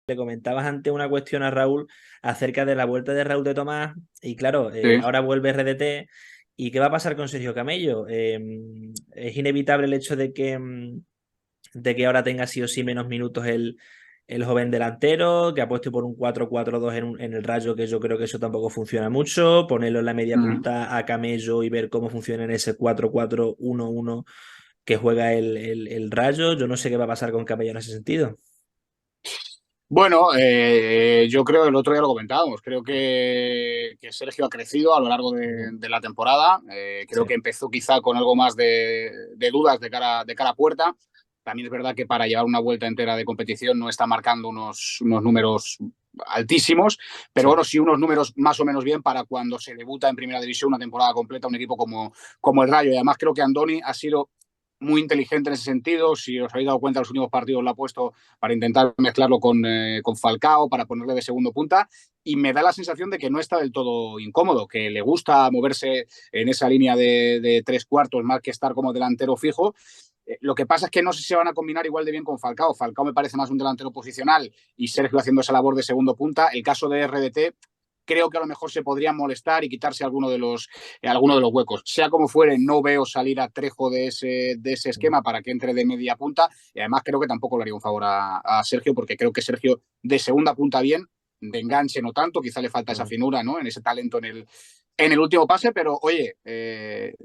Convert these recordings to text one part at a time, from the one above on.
Le comentabas antes una cuestión a Raúl acerca de la vuelta de Raúl de Tomás y claro, Sí. ahora vuelve RDT. ¿Y qué va a pasar con Sergio Camello? Es inevitable el hecho de que ahora tenga sí o sí menos minutos el joven delantero, que apueste por un 4-4-2 en el Rayo, que yo creo que eso tampoco funciona mucho, ponerlo en la media Mm. punta a Camello y ver cómo funciona en ese 4-4-1-1 que juega el Rayo. Yo no sé qué va a pasar con Camello en ese sentido. Bueno, yo creo, el otro día lo comentábamos, creo que Sergio ha crecido a lo largo de la temporada. Creo Sí. que empezó quizá con algo más de dudas de cara a puerta. También es verdad que para llevar una vuelta entera de competición no está marcando unos números altísimos, pero Sí. bueno, sí unos números más o menos bien para cuando se debuta en Primera División una temporada completa un equipo como el Rayo. Y además creo que Andoni ha sido muy inteligente en ese sentido. Si os habéis dado cuenta, los últimos partidos lo ha puesto para intentar mezclarlo con Falcao, para ponerle de segundo punta, y me da la sensación de que no está del todo incómodo, que le gusta moverse en esa línea de tres cuartos más que estar como delantero fijo. Lo que pasa es que no sé si se van a combinar igual de bien con Falcao. Falcao me parece más un delantero posicional y Sergio haciendo esa labor de segundo punta. El caso de RDT creo que a lo mejor se podría molestar y quitarse alguno de los huecos. Sea como fuere, no veo salir a Trejo de ese esquema para que entre de media punta, y además creo que tampoco le haría un favor a Sergio, porque creo que Sergio de segunda punta bien, de enganche no tanto, quizá le falta esa finura, ¿no? En ese talento en el último pase, pero oye,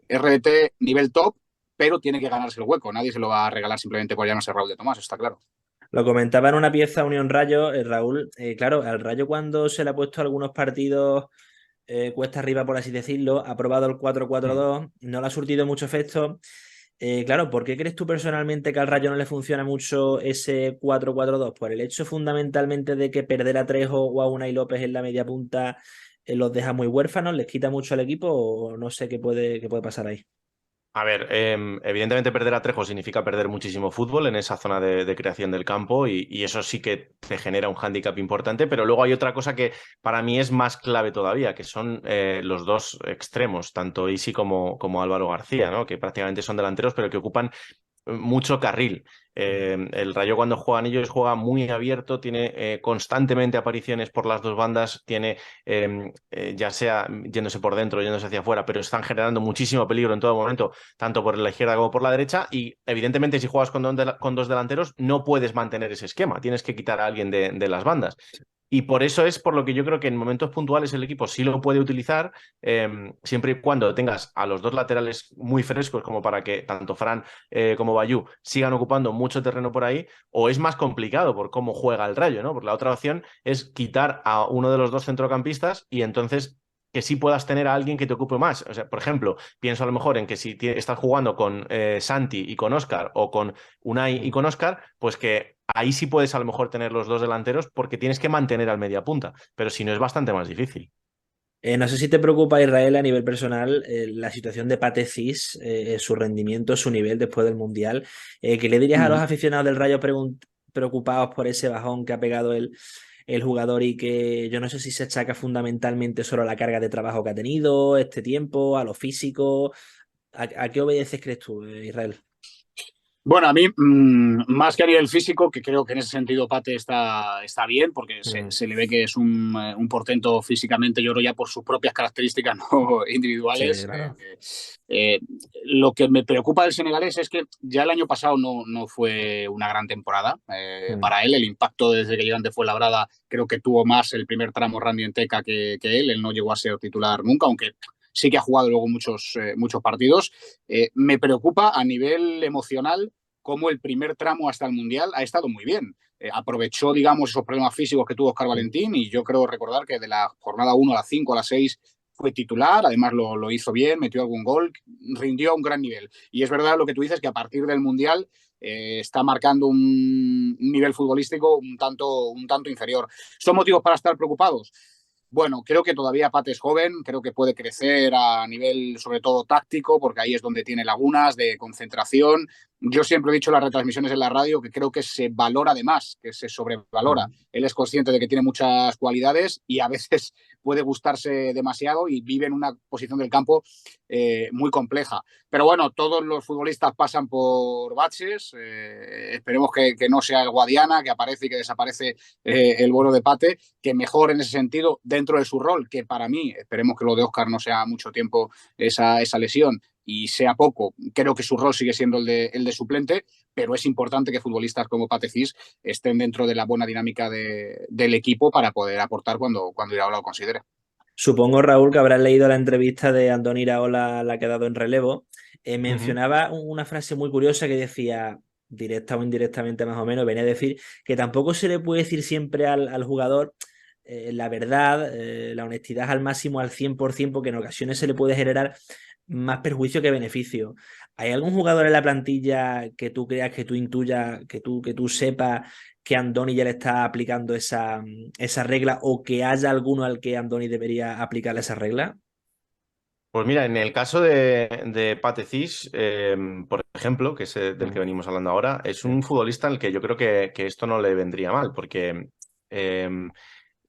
RDT nivel top, pero tiene que ganarse el hueco, nadie se lo va a regalar simplemente por llamarse Raúl de Tomás, está claro. Lo comentaba en una pieza Unión Rayo, Raúl. Claro, al Rayo cuando se le ha puesto algunos partidos cuesta arriba, por así decirlo, ha probado el 4-4-2, no le ha surtido mucho efecto. Claro, ¿por qué crees tú personalmente que al Rayo no le funciona mucho ese 4-4-2? ¿Por el hecho fundamentalmente de que perder a Trejo o a Unai López en la media punta los deja muy huérfanos, les quita mucho al equipo o no sé qué puede pasar ahí? A ver, evidentemente perder a Trejo significa perder muchísimo fútbol en esa zona de creación del campo y eso sí que te genera un hándicap importante, pero luego hay otra cosa que para mí es más clave todavía, que son los dos extremos, tanto Isi como Álvaro García, ¿no? Que prácticamente son delanteros, pero que ocupan mucho carril. El Rayo cuando juegan ellos juega muy abierto, tiene constantemente apariciones por las dos bandas, tiene ya sea yéndose por dentro o yéndose hacia afuera, pero están generando muchísimo peligro en todo momento, tanto por la izquierda como por la derecha. Y evidentemente, si juegas con dos delanteros, no puedes mantener ese esquema, tienes que quitar a alguien de las bandas. Y por eso es por lo que yo creo que en momentos puntuales el equipo sí lo puede utilizar, siempre y cuando tengas a los dos laterales muy frescos como para que tanto Fran como Bayú sigan ocupando mucho terreno por ahí, o es más complicado por cómo juega el Rayo, ¿no? Porque la otra opción es quitar a uno de los dos centrocampistas y entonces que sí puedas tener a alguien que te ocupe más. O sea, por ejemplo, pienso a lo mejor en que si estás jugando con Santi y con Oscar o con Unai y con Oscar, pues que ahí sí puedes a lo mejor tener los dos delanteros porque tienes que mantener al media punta, pero si no es bastante más difícil. No sé si te preocupa, Israel, a nivel personal, la situación de Pate Cis, su rendimiento, su nivel después del Mundial. ¿Qué le dirías a los Mm. aficionados del Rayo preocupados por ese bajón que ha pegado el jugador y que yo no sé si se achaca fundamentalmente solo a la carga de trabajo que ha tenido, este tiempo, a lo físico? ¿A qué obedeces, crees tú, Israel? Bueno, a mí, más que a nivel físico, que creo que en ese sentido Pate está bien, porque se, Mm, se le ve que es un portento físicamente, yo creo ya por sus propias características no sí, individuales. claro. Eh, lo que me preocupa del senegalés es que ya el año pasado no fue una gran temporada Mm. para él. El impacto desde que llegó ante Fuenlabrada creo que tuvo más el primer tramo Randy Enteca que él. Él no llegó a ser titular nunca, aunque sí que ha jugado luego muchos partidos. Me preocupa a nivel emocional cómo el primer tramo hasta el Mundial ha estado muy bien. Aprovechó, digamos, esos problemas físicos que tuvo Oscar Mm. Valentín y yo creo recordar que de la jornada 1 a la 5 a la 6 fue titular, además lo hizo bien, metió algún gol, rindió a un gran nivel. Y es verdad lo que tú dices, que a partir del Mundial está marcando un nivel futbolístico un tanto inferior. ¿Son motivos para estar preocupados? Bueno, creo que todavía Pate es joven, creo que puede crecer a nivel sobre todo táctico, porque ahí es donde tiene lagunas de concentración. Yo siempre he dicho en las retransmisiones en la radio que creo que se valora de más, que se sobrevalora. Él es consciente de que tiene muchas cualidades y a veces puede gustarse demasiado y vive en una posición del campo muy compleja. Pero bueno, todos los futbolistas pasan por baches. Esperemos que no sea el Guadiana, que aparece y que desaparece el bueno de Pate, que mejore en ese sentido dentro de su rol, que para mí, esperemos que lo de Óscar no sea mucho tiempo esa lesión y sea poco, creo que su rol sigue siendo el de suplente, pero es importante que futbolistas como Patecís estén dentro de la buena dinámica del equipo para poder aportar cuando Iraola lo considere. Supongo, Raúl, que habrás leído la entrevista de Andoni Iraola, la que ha dado en relevo. Mencionaba una frase muy curiosa que decía, directa o indirectamente más o menos, venía a decir que tampoco se le puede decir siempre al jugador la verdad, la honestidad al máximo, al 100%, porque en ocasiones se le puede generar más perjuicio que beneficio. ¿Hay algún jugador en la plantilla que tú creas, que tú intuyas, que tú sepas que Andoni ya le está aplicando esa regla o que haya alguno al que Andoni debería aplicarle esa regla? Pues mira, en el caso de Pate Cis, por ejemplo, que es del que venimos hablando ahora, es un futbolista al que yo creo que esto no le vendría mal, porque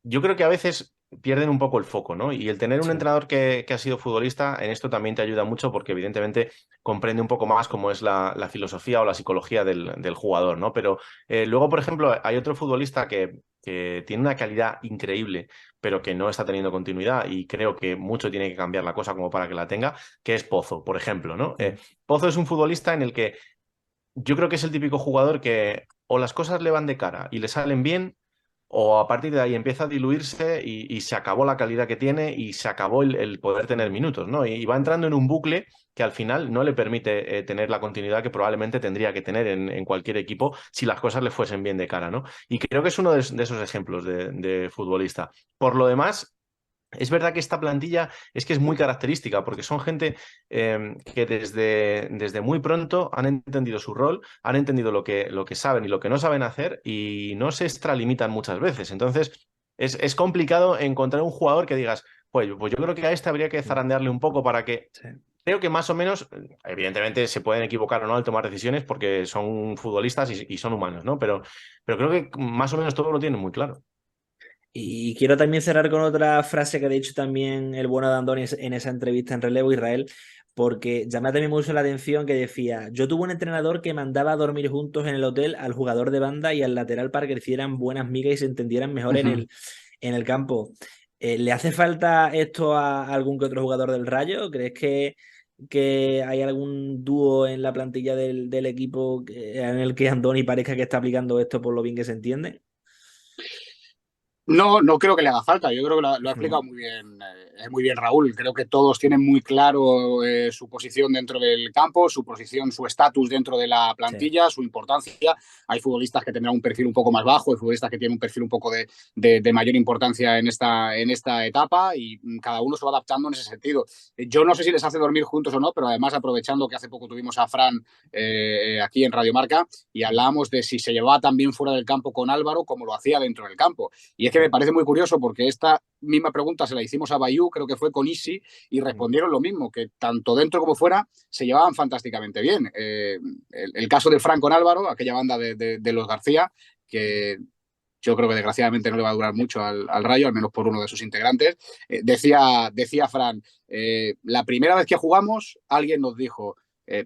yo creo que a veces pierden un poco el foco, ¿no? Y el tener un Sí. entrenador que ha sido futbolista en esto también te ayuda mucho porque evidentemente comprende un poco más cómo es la filosofía o la psicología del jugador, ¿no? Pero luego, por ejemplo, hay otro futbolista que tiene una calidad increíble, pero que no está teniendo continuidad y creo que mucho tiene que cambiar la cosa como para que la tenga, que es Pozo, por ejemplo, ¿no? Pozo es un futbolista en el que yo creo que es el típico jugador que o las cosas le van de cara y le salen bien, o a partir de ahí empieza a diluirse y se acabó la calidad que tiene y se acabó el poder tener minutos, ¿no? Y va entrando en un bucle que al final no le permite tener la continuidad que probablemente tendría que tener en cualquier equipo si las cosas le fuesen bien de cara, ¿no? Y creo que es uno de esos ejemplos de futbolista. Por lo demás, es verdad que esta plantilla es que es muy característica porque son gente que desde muy pronto han entendido su rol, han entendido lo que saben y lo que no saben hacer y no se extralimitan muchas veces. Entonces, es complicado encontrar un jugador que digas, pues yo creo que a este habría que zarandearle un poco para que... Sí. Creo que más o menos, evidentemente se pueden equivocar o no al tomar decisiones porque son futbolistas y son humanos, ¿no? Pero creo que más o menos todo lo tienen muy claro. Y quiero también cerrar con otra frase que ha dicho también el bueno de Andoni en esa entrevista en Relevo Israel, porque llama también mucho la atención que decía, yo tuve un entrenador que mandaba a dormir juntos en el hotel al jugador de banda y al lateral para que hicieran buenas migas y se entendieran mejor en el campo. ¿Le hace falta esto a algún que otro jugador del Rayo? ¿Crees que hay algún dúo en la plantilla del equipo en el que Andoni parezca que está aplicando esto por lo bien que se entiende? No, no creo que le haga falta. Yo creo que lo ha explicado muy bien Raúl. Creo que todos tienen muy claro su posición dentro del campo, su posición, su estatus dentro de la Sí. plantilla, su importancia. Hay futbolistas que tendrán un perfil un poco más bajo, hay futbolistas que tienen un perfil un poco de mayor importancia en esta etapa y cada uno se va adaptando en ese sentido. Yo no sé si les hace dormir juntos o no, pero además aprovechando que hace poco tuvimos a Fran aquí en Radio Marca y hablábamos de si se llevaba también fuera del campo con Álvaro como lo hacía dentro del campo. Y es que me parece muy curioso porque esta misma pregunta se la hicimos a Bayou, creo que fue con Isi, y respondieron lo mismo, que tanto dentro como fuera se llevaban fantásticamente bien. El caso de Fran con Álvaro, aquella banda de los García, que yo creo que desgraciadamente no le va a durar mucho al Rayo, al menos por uno de sus integrantes. Decía Fran, la primera vez que jugamos, alguien nos dijo,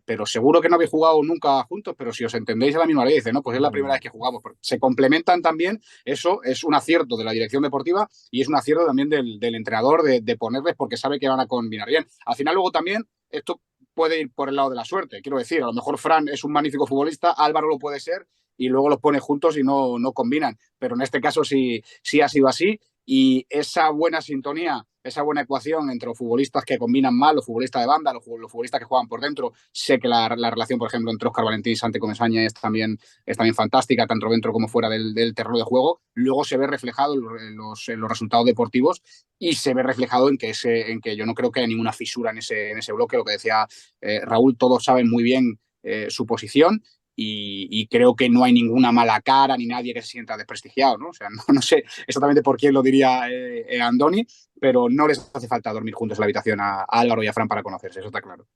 pero seguro que no habéis jugado nunca juntos, pero si os entendéis a la misma vez, dice, no, pues es la primera vez que jugamos. Se complementan también, eso es un acierto de la dirección deportiva y es un acierto también del entrenador de ponerles porque sabe que van a combinar bien. Al final luego también esto puede ir por el lado de la suerte, quiero decir, a lo mejor Fran es un magnífico futbolista, Álvaro lo puede ser y luego los pone juntos y no combinan, pero en este caso sí ha sido así y esa buena sintonía, esa buena ecuación entre los futbolistas que combinan mal, los futbolistas de banda, los futbolistas que juegan por dentro. Sé que la relación, por ejemplo, entre Óscar Valentín y Santi Comesaña es también fantástica, tanto dentro como fuera del terreno de juego. Luego se ve reflejado en los resultados deportivos y se ve reflejado en que yo no creo que haya ninguna fisura en ese bloque. Lo que decía Raúl, todos saben muy bien su posición y creo que no hay ninguna mala cara ni nadie que se sienta desprestigiado, ¿no? O sea, no sé exactamente por quién lo diría Andoni, pero no les hace falta dormir juntos en la habitación a Álvaro y a Fran para conocerse, eso está claro.